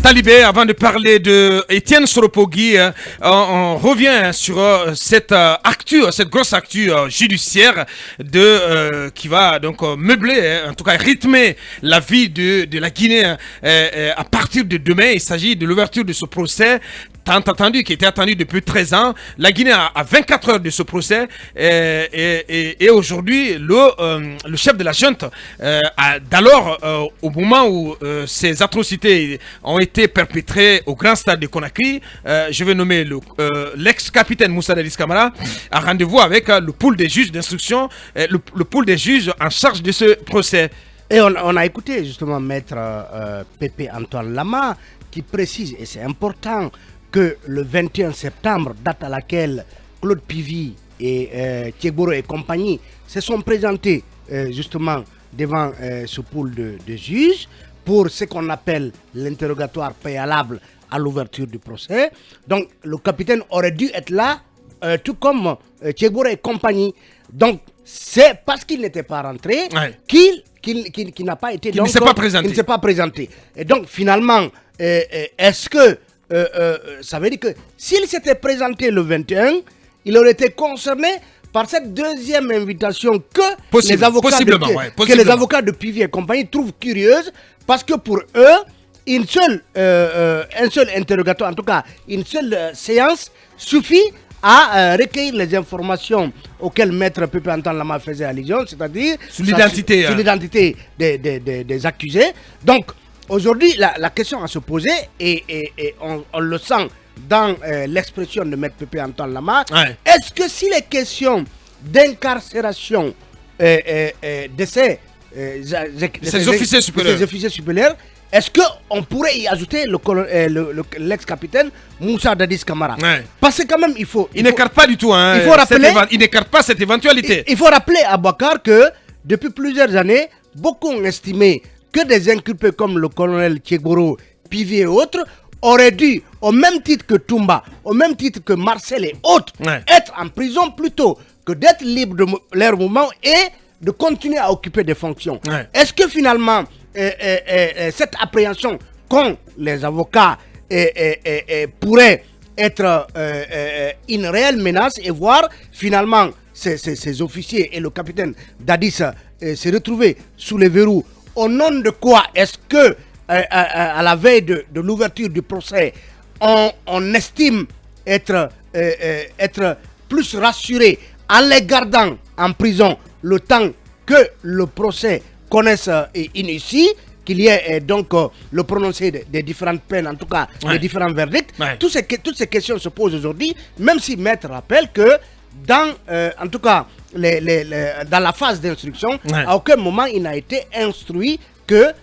Talibé, avant de parler de Étienne Soropogui, on revient sur cette cette grosse actu judiciaire qui va donc meubler, en tout cas rythmer la vie de la Guinée à partir de demain. Il s'agit de l'ouverture de ce procès tant attendu, qui était attendu depuis 13 ans. La Guinée a 24 heures de ce procès et aujourd'hui, le chef de la junte, d'alors, au moment où ces atrocités ont été perpétrées au grand stade de Conakry, je vais nommer l'ex-capitaine Moussa Dadis Camara, a rendez-vous avec le pool des juges d'instruction, le pool des juges en charge de ce procès. Et on a écouté justement maître Pépé Antoine Lama qui précise, et c'est important, que le 21 septembre, date à laquelle Claude Pivy et Tchegboro et compagnie se sont présentés justement devant ce pool de juges pour ce qu'on appelle l'interrogatoire préalable à l'ouverture du procès. Donc le capitaine aurait dû être là, tout comme Tchegboro et compagnie. Donc c'est parce qu'il n'était pas rentré qu'il n'a pas été... Il ne s'est pas présenté. Il ne s'est pas présenté. Et donc finalement, est-ce que ça veut dire que s'il s'était présenté le 21, il aurait été concerné par cette deuxième invitation que les avocats de Pivy et compagnie trouvent curieuse, parce que pour eux, un seul interrogatoire, en tout cas une seule séance suffit à recueillir les informations auxquelles maître Pépé Antoine Lama faisait allusion, c'est-à-dire sur l'identité des accusés. Donc aujourd'hui, la question à se poser, et on le sent dans l'expression de maître Pépé Antoine Lama, est-ce que si les questions d'incarcération de ces officiers supérieurs, est-ce qu'on pourrait y ajouter l'ex-capitaine Moussa Dadis Camara? Parce que quand même, il n'écarte pas du tout, il n'écarte pas cette éventualité. Il faut rappeler à Boubacar que depuis plusieurs années, beaucoup ont estimé que des inculpés comme le colonel Tchegboro, Pivy et autres auraient dû, au même titre que Toumba, au même titre que Marcel et autres, être en prison plutôt que d'être libres de leur mouvement et de continuer à occuper des fonctions. Est-ce que finalement, cette appréhension qu'ont les avocats pourrait être une réelle menace, et voir finalement ces officiers et le capitaine Dadis se retrouver sous les verrous? Au nom de quoi est-ce que, à la veille de l'ouverture du procès, on estime être plus rassuré en les gardant en prison le temps que le procès connaisse une issue, qu'il y ait donc le prononcé des différentes peines, en tout cas des différents verdicts? Toutes ces questions se posent aujourd'hui, même si maître rappelle que en tout cas, dans la phase d'instruction, à aucun moment il n'a été instruit que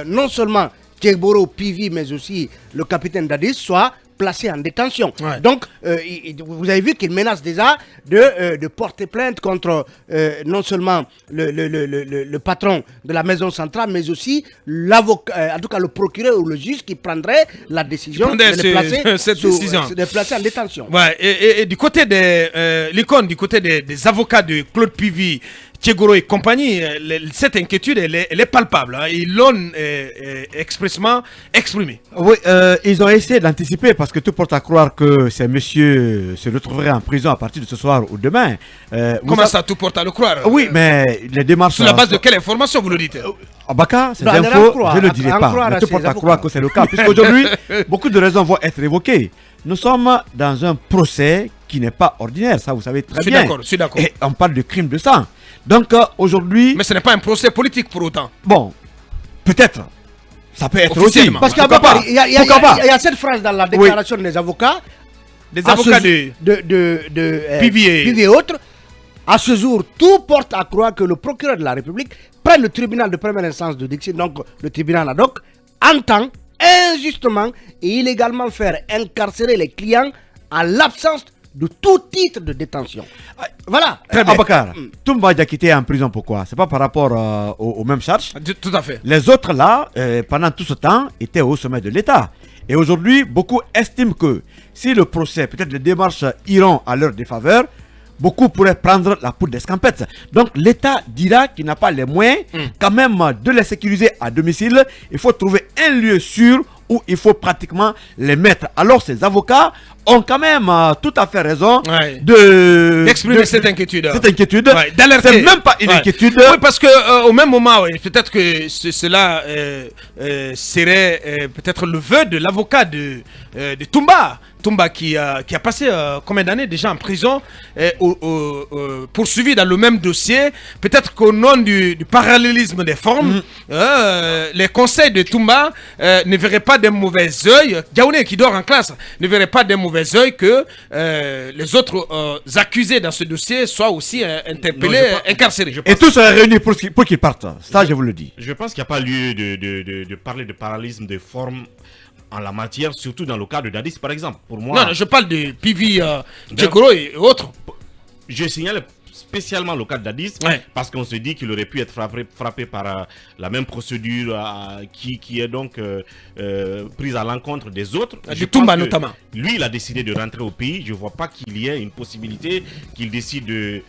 non seulement Tchegboro, Pivy, mais aussi le capitaine Dadis soient placés en détention. Donc, vous avez vu qu'il menace déjà de porter plainte contre non seulement le patron de la maison centrale, mais aussi l'avocat, en tout cas le procureur ou le juge qui prendrait la décision de les placer en détention. Et du côté du côté des avocats de Claude Pivy, Tchegboro et compagnie, cette inquiétude, elle est palpable. Ils l'ont expressément exprimée. Oui, ils ont essayé d'anticiper, parce que tout porte à croire que ces messieurs se retrouveraient en prison à partir de ce soir ou demain. Comment ça, tout porte à le croire? Oui, mais les démarches... Sur la base de quelle information vous le dites? Baka, ces infos, je ne le dirai pas. Mais tout porte à croire que c'est le cas, puisqu'aujourd'hui, beaucoup de raisons vont être évoquées. Nous sommes dans un procès qui n'est pas ordinaire, ça vous savez très bien. Je suis d'accord. Et on parle de crime de sang. Donc aujourd'hui... Mais ce n'est pas un procès politique pour autant. Bon, peut-être. Ça peut être aussi. Parce qu'il y a cette phrase dans la déclaration des avocats. Des avocats de Pivy et autres. À ce jour, tout porte à croire que le procureur de la République prenne le tribunal de première instance de Dixie, donc le tribunal ad hoc, entend injustement et illégalement faire incarcérer les clients en l'absence de tout titre de détention. Voilà. Abakar, Toumba Diakité est en prison, pourquoi? C'est pas par rapport aux mêmes charges? Tout à fait. Les autres là, pendant tout ce temps, étaient au sommet de l'État. Et aujourd'hui, beaucoup estiment que si le procès, peut-être les démarches iront à leur défaveur, beaucoup pourraient prendre la poudre d'escampette. Donc l'État dira qu'il n'a pas les moyens quand même de les sécuriser à domicile. Il faut trouver un lieu sûr où il faut pratiquement les mettre. Alors ces avocats ont quand même tout à fait raison d'exprimer cette inquiétude. Cette inquiétude, d'alerter. C'est même pas une inquiétude. Oui, parce que au même moment, peut-être que cela serait peut-être le vœu de l'avocat de Toumba. Toumba qui a passé combien d'années déjà en prison, poursuivi dans le même dossier. Peut-être qu'au nom du parallélisme des formes, les conseils de Toumba ne verraient pas d'un mauvais œil, Diaoune qui dort en classe ne verrait pas d'un mauvais œil que les autres accusés dans ce dossier soient aussi interpellés, incarcérés. Et tous seraient réunis pour qu'ils partent. Ça, je vous le dis. Je pense qu'il n'y a pas lieu de parler de parallélisme des formes en la matière, surtout dans le cas de Dadis, par exemple. Pour moi, non, je parle de Pivi, Djekoro et autres. Je signale spécialement le cas de Dadis, parce qu'on se dit qu'il aurait pu être frappé par la même procédure qui est donc prise à l'encontre des autres. De Toumba notamment. Lui, il a décidé de rentrer au pays. Je ne vois pas qu'il y ait une possibilité qu'il décide de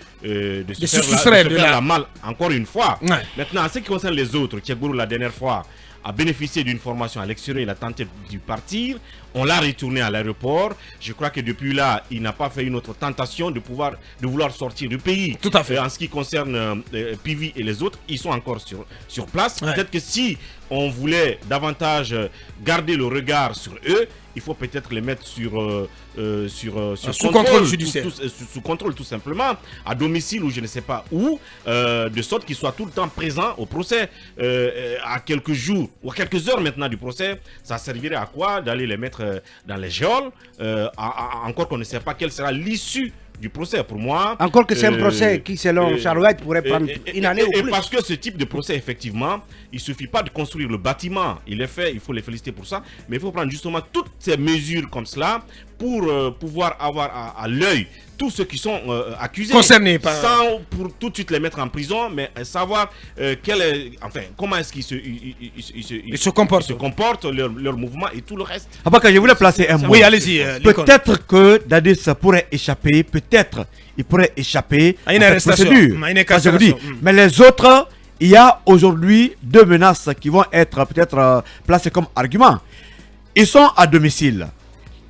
se faire la malle, encore une fois. Maintenant, en ce qui concerne les autres, Tchekbourou, la dernière fois, a bénéficié d'une formation à l'extérieur, il a tenté de partir, on l'a retourné à l'aéroport. Je crois que depuis là, il n'a pas fait une autre tentation de vouloir sortir du pays. Tout à fait. En ce qui concerne Pivi et les autres, ils sont encore sur place. Peut-être que si on voulait davantage garder le regard sur eux, il faut peut-être les mettre sous contrôle judiciaire. Sous contrôle tout simplement, à domicile ou je ne sais pas où, de sorte qu'ils soient tout le temps présents au procès. À quelques jours ou à quelques heures maintenant du procès, ça servirait à quoi d'aller les mettre dans les geôles, encore qu'on ne sait pas quelle sera l'issue du procès. Pour moi, encore que c'est un procès qui, selon Charlotte, pourrait prendre une année ou plus. Parce que ce type de procès, effectivement, il ne suffit pas de construire le bâtiment. Il est fait, il faut les féliciter pour ça. Mais il faut prendre justement toutes ces mesures comme cela pour pouvoir avoir à l'œil tous ceux qui sont accusés. Concernés par... Sans pour tout de suite les mettre en prison, mais savoir comment est-ce qu'ils se comportent, leur mouvement et tout le reste. Abaka, je voulais placer un mot. Oui, allez-y. Peut-être que Dadis pourrait échapper, peut-être il pourrait échapper à une cette procédure. Ça, je vous dis. Mais les autres, il y a aujourd'hui 2 menaces qui vont être peut-être placées comme argument. Ils sont à domicile.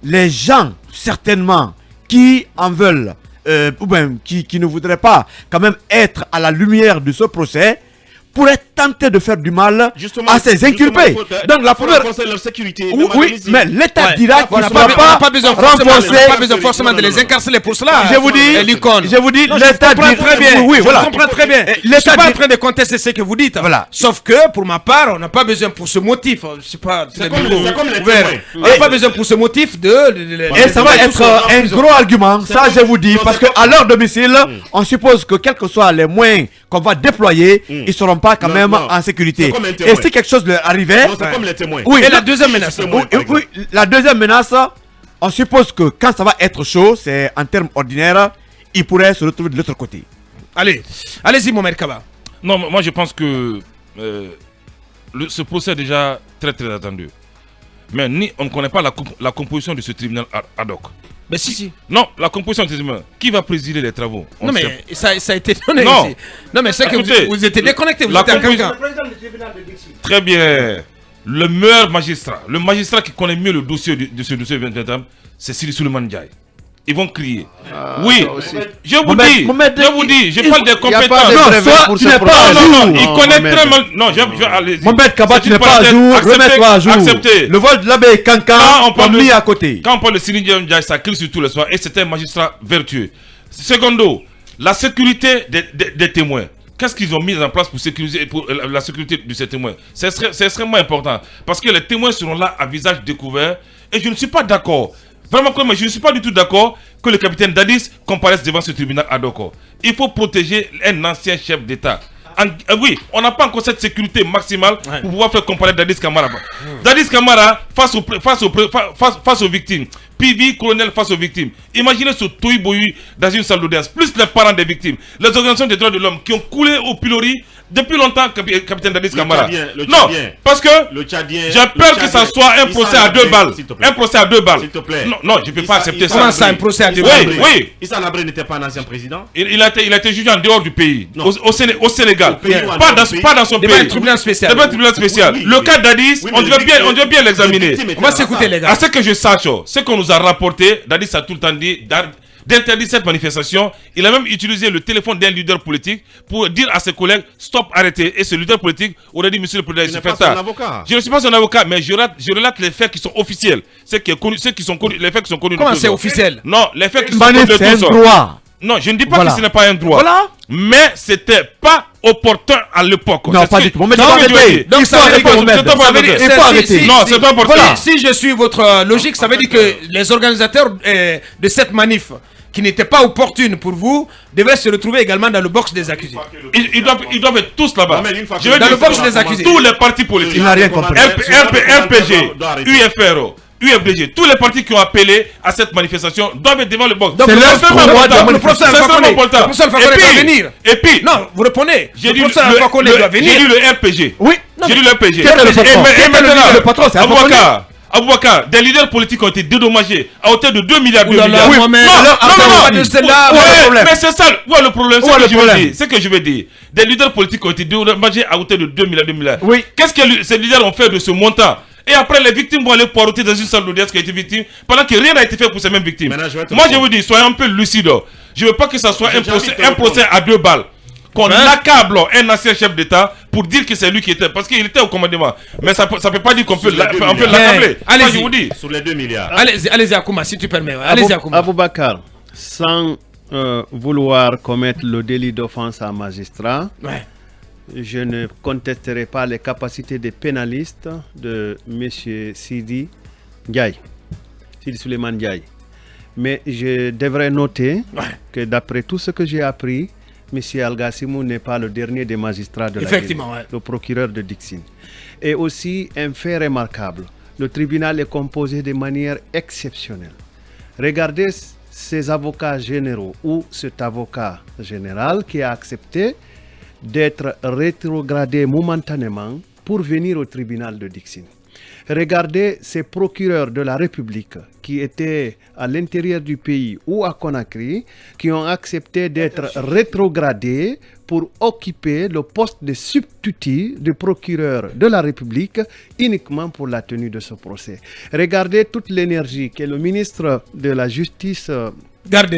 Les gens, certainement, qui en veulent, ou bien qui ne voudraient pas quand même être à la lumière de ce procès, pourraient tenter de faire du mal à ces inculpés. Donc la première... leur sécurité. Oui, mais l'État dira qu'on n'a pas besoin forcément de les incarcérer pour cela. Je vous dis, l'État dit très bien. Oui, voilà. Je comprends très bien. Je ne suis pas en train de contester ce que vous dites. Voilà. Sauf que, pour ma part, on n'a pas besoin pour ce motif. C'est pas très comme les ouvert. On n'a pas besoin pour ce motif et ça va être un gros argument, ça je vous dis, parce qu'à leur domicile, on suppose que quels que soient les moyens qu'on va déployer, ils ne seront pas quand même en sécurité. Et si quelque chose leur arrivait... c'est comme les témoins. Oui, et la deuxième menace. Oui, la deuxième menace, on suppose que quand ça va être chaud, c'est en termes ordinaires, ils pourraient se retrouver de l'autre côté. Allez-y, Mohamed Kaba. Non, moi je pense que ce procès est déjà très très attendu. Mais on ne connaît pas la composition de ce tribunal ad hoc. Mais si. Non, la composition du tribunal. Qui va présider les travaux? Non, mais ça a été donné non. ici. Non, mais c'est que vous étiez déconnecté. Vous étiez en quelqu'un. Très bien. Le meilleur magistrat, le magistrat qui connaît mieux le dossier de ce dossier 2020, c'est Sidi Souleymane Ndiaye. Ils vont crier. Oui, je vous dis, je parle des compétences. Non, tu n'es pas à jour. Il connaît très mal. Non, je vais aller. Mohamed Kaba, tu n'es pas à jour. Remets-toi à jour. Accepté. Le vol de l'abbé Kankan, on mis à côté. Quand on parle de Sidi Ndiaye, ça crie sur tous les soirs. Et c'est un magistrat vertueux. Secondo, la sécurité des témoins. Qu'est-ce qu'ils ont mis en place pour sécuriser la sécurité de ces témoins? C'est extrêmement important. Parce que les témoins seront là à visage découvert. Et je ne suis pas d'accord. Vraiment, je ne suis pas du tout d'accord que le capitaine Dadis comparaisse devant ce tribunal ad hoc. Il faut protéger un ancien chef d'État. Oui, on n'a pas encore cette sécurité maximale pour pouvoir faire comparaître Dadis Camara. Dadis Camara face aux victimes. Pivi, colonel face aux victimes. Imaginez ce tohu-bohu dans une salle d'audience, plus les parents des victimes, les organisations des droits de l'homme qui ont coulé au pilori Depuis longtemps, capitaine Dadis Camara. Non, parce que j'ai peur que ça soit un procès à 2 balles. Un procès à 2 balles. S'il te plaît. Non, je ne peux pas accepter ça. Comment ça, un procès à 2 balles? Oui. Issa Labré n'était pas un ancien président. Il a été jugé en dehors du pays, au Sénégal. Pas dans son pays. Devant un tribunal spécial. Le cas Dadis, on doit bien l'examiner. On va s'écouter, les gars. À ce que je sache, ce qu'on nous a rapporté, Dadis a tout le temps dit d'interdire cette manifestation. Il a même utilisé le téléphone d'un leader politique pour dire à ses collègues stop, arrêtez. Et ce leader politique aurait dit monsieur le président, il se fait tard. Je ne suis pas son avocat, mais je relate les faits qui sont officiels. Les faits qui sont connus. Comment c'est officiel? Non, les faits qui sont connus de tous. C'est un droit. Non, je ne dis pas que ce n'est pas un droit. Voilà. Mais c'était pas opportun à l'époque. Non, pas du tout. Mais Donc ça veut dire Il faut arrêter. Non, c'est pas opportun. Voilà. Si je suis votre logique, ça veut dire que les organisateurs de cette manif qui n'était pas opportune pour vous devaient se retrouver également dans le box des accusés. Ils doivent être tous là-bas. Je veux dans le box des accusés. Tous les partis politiques. Il n'a rien compris. RPG, UFRO, UFDG, tous les partis qui ont appelé à cette manifestation doivent être devant le box. Donc, le professeur venir. Et puis, non, vous répondez. J'ai dit le le RPG. Oui. J'ai dit le RPG. Et maintenant, le patron, c'est Aboubacar, des leaders politiques ont été dédommagés à hauteur de 2 milliards. Mais c'est ça. Ouais, le problème, c'est que je veux dire. Des leaders politiques ont été dédommagés à hauteur de 2 milliards. Oui. Qu'est-ce que ces leaders ont fait de ce montant? Et après, les victimes vont aller poireauter dans une salle d'audience qui a été victime, pendant que rien n'a été fait pour ces mêmes victimes. Moi, je vous dis, soyez un peu lucides. Je ne veux pas que ça soit un procès à 2 balles. Qu'on accable un ancien chef d'État pour dire que c'est lui qui était. Parce qu'il était au commandement. Mais ça ne peut pas dire qu'on peut l'accabler. Allez-y, je vous dis. Sur les 2 milliards. Allez-y, Akouma, si tu permets. Allez-y, Akouma. Aboubacar, sans vouloir commettre le délit d'offense à un magistrat, je ne contesterai pas les capacités des pénalistes de M. Sidi Souleymane Ndiaye. Mais je devrais noter que d'après tout ce que j'ai appris, M. Al-Gassimou n'est pas le dernier des magistrats de la ville, le procureur de Dixine. Et aussi, un fait remarquable, le tribunal est composé de manière exceptionnelle. Regardez ces avocats généraux ou cet avocat général qui a accepté d'être rétrogradé momentanément pour venir au tribunal de Dixine. Regardez ces procureurs de la République qui étaient à l'intérieur du pays ou à Conakry, qui ont accepté d'être rétrogradés pour occuper le poste de substitut du procureur de la République uniquement pour la tenue de ce procès. Regardez toute l'énergie que le ministre de la Justice Garde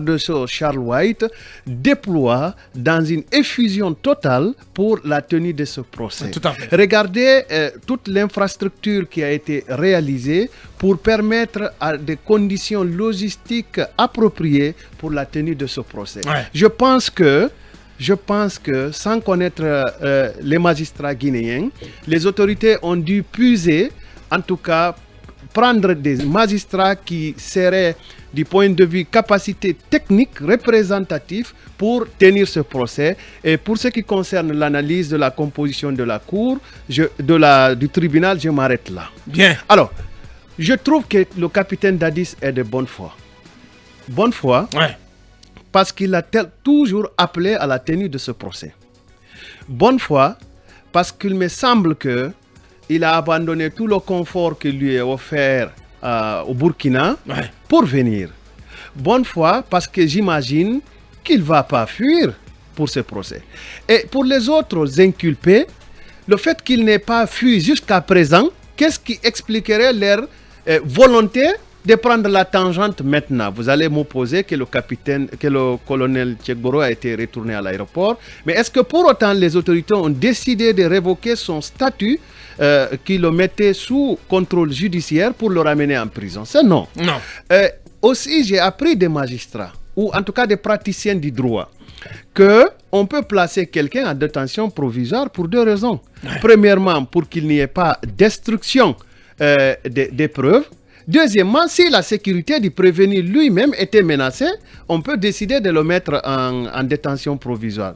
des Sceaux Charles White déploie dans une effusion totale pour la tenue de ce procès. Tout à fait. Regardez toute l'infrastructure qui a été réalisée pour permettre à des conditions logistiques appropriées pour la tenue de ce procès. Je pense que sans connaître les magistrats guinéens, les autorités ont dû puiser, en tout cas prendre des magistrats qui seraient du point de vue capacité technique représentative pour tenir ce procès. Et pour ce qui concerne l'analyse de la composition de la cour, du tribunal, je m'arrête là. Bien. Alors, je trouve que le capitaine Dadis est de bonne foi. Bonne foi, parce qu'il a toujours appelé à la tenue de ce procès. Bonne foi, parce qu'il me semble qu'il a abandonné tout le confort qui lui est offert au Burkina pour venir. Bonne foi, parce que j'imagine qu'il ne va pas fuir pour ce procès. Et pour les autres inculpés, le fait qu'ils n'aient pas fui jusqu'à présent, qu'est-ce qui expliquerait leur volonté de prendre la tangente maintenant? Vous allez m'opposer que le colonel Tchegboro a été retourné à l'aéroport. Mais est-ce que pour autant les autorités ont décidé de révoquer son statut qui le mettait sous contrôle judiciaire pour le ramener en prison? C'est non. Aussi, j'ai appris des magistrats, ou en tout cas des praticiens du droit, qu'on peut placer quelqu'un en détention provisoire pour 2 raisons. Premièrement, pour qu'il n'y ait pas destruction des preuves. Deuxièmement, si la sécurité du prévenu lui-même était menacée, on peut décider de le mettre en détention provisoire.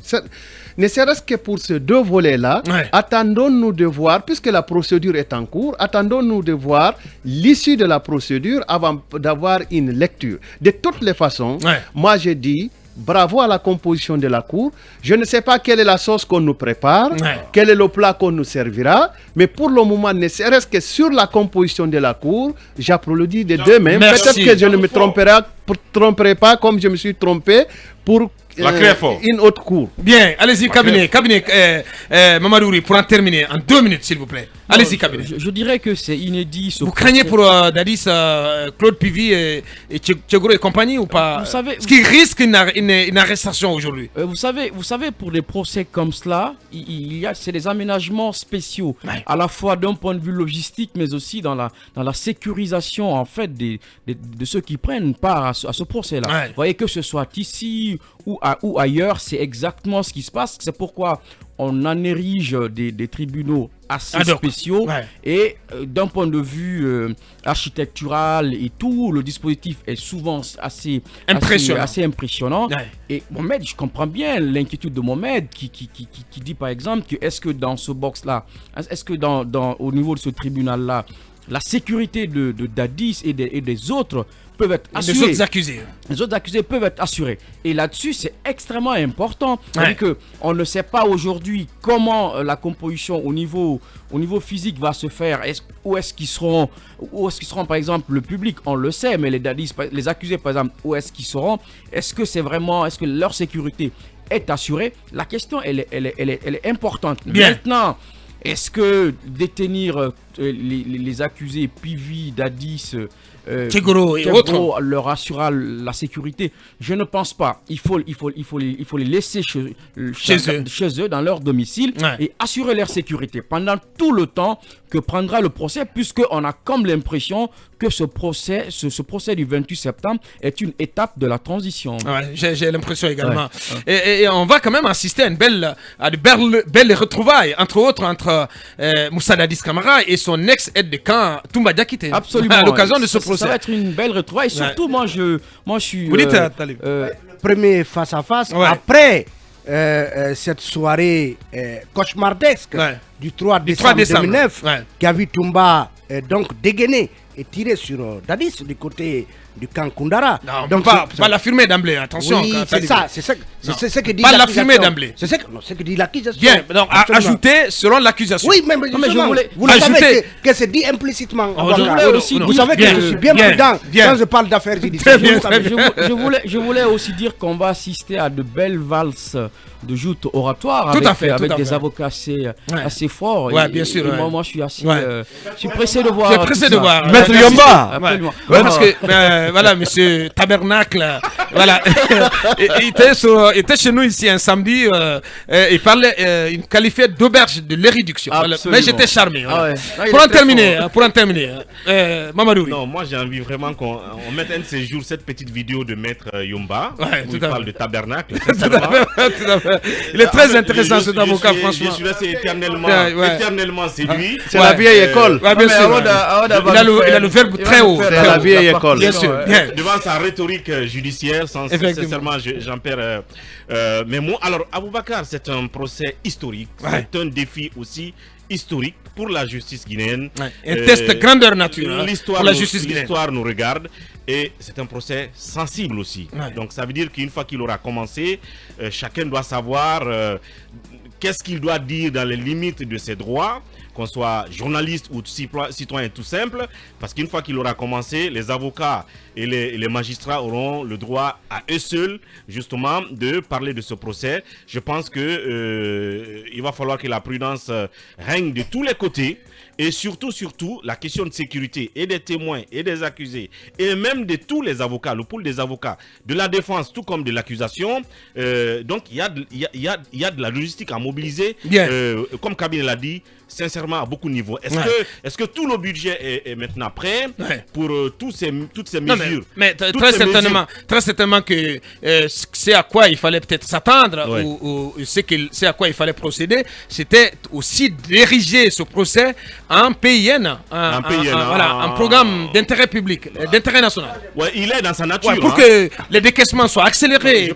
Ne serait-ce que pour ces 2 volets-là, attendons-nous de voir, puisque la procédure est en cours, attendons-nous de voir l'issue de la procédure avant d'avoir une lecture. De toutes les façons, moi je dis, bravo à la composition de la cour. Je ne sais pas quelle est la sauce qu'on nous prépare, quel est le plat qu'on nous servira, mais pour le moment, ne serait-ce que sur la composition de la cour, j'applaudis des deux mains. Peut-être que je ne me tromperai pas comme je me suis trompé pour une autre cour. Bien, allez-y, cabinet, Mamadouri, pour en terminer, en 2 minutes, s'il vous plaît. Allez-y, cabinet. Je dirais que c'est inédit. Vous craignez pour Dadis, Claude Pivy et Tchegourou et compagnie ou pas? Vous savez, ce qui risque une arrestation aujourd'hui. Vous savez, pour des procès comme cela, c'est des aménagements spéciaux, à la fois d'un point de vue logistique, mais aussi dans la sécurisation en fait de ceux qui prennent part à ce procès-là. Vous voyez, que ce soit ici ou ailleurs, c'est exactement ce qui se passe. C'est pourquoi on en érige des tribunaux assez spéciaux et d'un point de vue architectural et tout, le dispositif est souvent assez impressionnant. Et Mohamed, je comprends bien l'inquiétude de Mohamed qui dit par exemple que est-ce que dans ce box-là, est-ce que au niveau de ce tribunal-là, la sécurité de Dadis et des autres peuvent être assurés. Les autres accusés. Les autres accusés peuvent être assurés. Et là-dessus, c'est extrêmement important. C'est-à-dire qu'on ne sait pas aujourd'hui comment la composition au niveau physique va se faire. Où est-ce qu'ils seront, par exemple, le public, on le sait, mais les accusés, par exemple, où est-ce qu'ils seront? Est-ce que leur sécurité est assurée? La question, elle est importante. Bien. Maintenant, est-ce que détenir les accusés Pivy, Dadis, Tchegourou et autres leur assurera la sécurité? Je ne pense pas. Il faut les laisser chez eux, dans leur domicile, et assurer leur sécurité pendant tout le temps que prendra le procès, puisqu'on a comme l'impression que ce procès du 28 septembre est une étape de la transition. J'ai l'impression également. Et on va quand même assister à de belles retrouvailles, entre autres entre Moussa Dadis Camara et son ex-aide de camp Toumba Diakité. Absolument. À l'occasion de ce procès. Ça va être une belle retrouvaille. Surtout, moi, je suis... Vous dites, Talib. Le premier face-à-face, après cette soirée cauchemardesque du 3 décembre 2009, qui a vu Toumba donc dégainé et tiré sur Dadis du côté du camp Koundara. Non, donc pas l'affirmer d'emblée, attention. Oui, c'est ce que dit pas l'affirmer d'emblée. C'est ce que dit l'accusation. Bien, donc ajouter selon l'accusation. Oui, mais vous le savez que c'est dit implicitement. Vous savez que je suis bien prudent quand je parle d'affaires judiciaires. Je voulais aussi dire qu'on va assister à de belles valses de joutes oratoires avec des avocats assez forts. Oui, bien sûr. Moi, je suis pressé de voir. Maître Yamba. Parce que voilà, monsieur Tabernacle, voilà, il était chez nous ici un samedi, il parlait, il me qualifiait d'auberge de l'érudition. Voilà. Mais j'étais charmé. Voilà. Pour en terminer, Mamadou. Non, moi j'ai envie vraiment qu'on mette un de ces jours cette petite vidéo de Maître Yomba, où il parle de Tabernacle. Il est très intéressant cet avocat, franchement. Je suis resté éternellement séduit. C'est la vieille école. Bien sûr. Il a le verbe très haut. C'est la vieille école. Bien sûr. Devant sa rhétorique judiciaire, sincèrement, j'en perds mes mots. Alors, Aboubakar, c'est un procès historique. C'est un défi aussi historique pour la justice guinéenne. Un test grandeur nature pour la justice guinéenne. L'histoire nous regarde et c'est un procès sensible aussi. Donc ça veut dire qu'une fois qu'il aura commencé, chacun doit savoir qu'est-ce qu'il doit dire dans les limites de ses droits, qu'on soit journaliste ou citoyen tout simple, parce qu'une fois qu'il aura commencé, les avocats et les magistrats auront le droit à eux seuls, justement, de parler de ce procès. Je pense que il va falloir que la prudence règne de tous les côtés, et surtout, la question de sécurité et des témoins et des accusés, et même de tous les avocats, le pool des avocats, de la défense, tout comme de l'accusation. Donc, il y a de la logistique à mobiliser, comme Kabine l'a dit, sincèrement à beaucoup de niveaux. Est-ce que tout le budget est maintenant prêt pour toutes ces mesures? Mais très certainement que c'est à quoi il fallait peut-être s'attendre, ou c'est à quoi il fallait procéder, c'était aussi d'ériger ce procès en PIN, un programme d'intérêt public, d'intérêt national. Il est dans sa nature. Pour que les décaissements soient accélérés,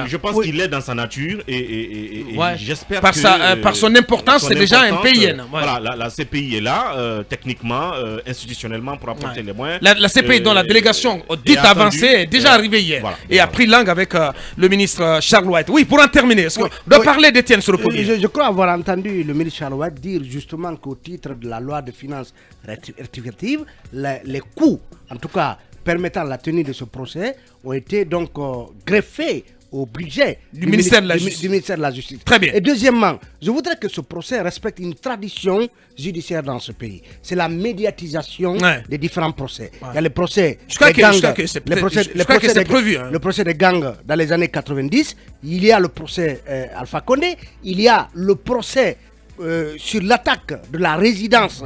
Je pense qu'il est dans sa nature et j'espère que... Par son importance, c'est déjà un PIN. Guinéenne. Voilà, la CPI est là, techniquement, institutionnellement, pour apporter les moyens. La CPI, dont la délégation dite avancée, est déjà arrivée hier. Voilà, et a pris langue avec le ministre Charles White. Oui, pour en terminer, est-ce qu'on doit parler d'Étienne Soropogui? Je crois avoir entendu le ministre Charles White dire justement qu'au titre de la loi de finances rectificative, les coûts, en tout cas permettant la tenue de ce procès, ont été donc greffés au budget du ministère de la Justice. Très bien. Et deuxièmement, je voudrais que ce procès respecte une tradition judiciaire dans ce pays. C'est la médiatisation des différents procès. Il y a le procès des gangs. Le procès des gangs dans les années 90. Il y a le procès Alpha Condé. Il y a le procès sur l'attaque de la résidence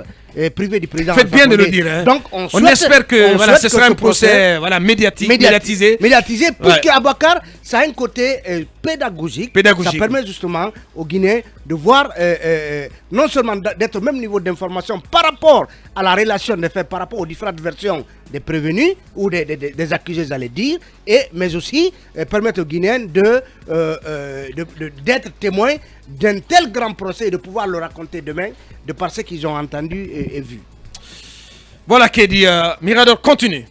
privée du président. Faites bien de le dire. Hein. Donc on espère que ce sera un procès médiatisé. Puisque Abakar, ça a un côté pédagogique. Ça permet justement aux Guinéens de voir, non seulement d'être au même niveau d'information par rapport à la relation des faits, par rapport aux différentes versions des prévenus ou des accusés, j'allais dire, mais aussi permettre aux Guinéens d'être témoins d'un tel grand procès et de pouvoir le raconter demain de par ce qu'ils ont entendu et vu. Voilà qui dit Mirador, continue.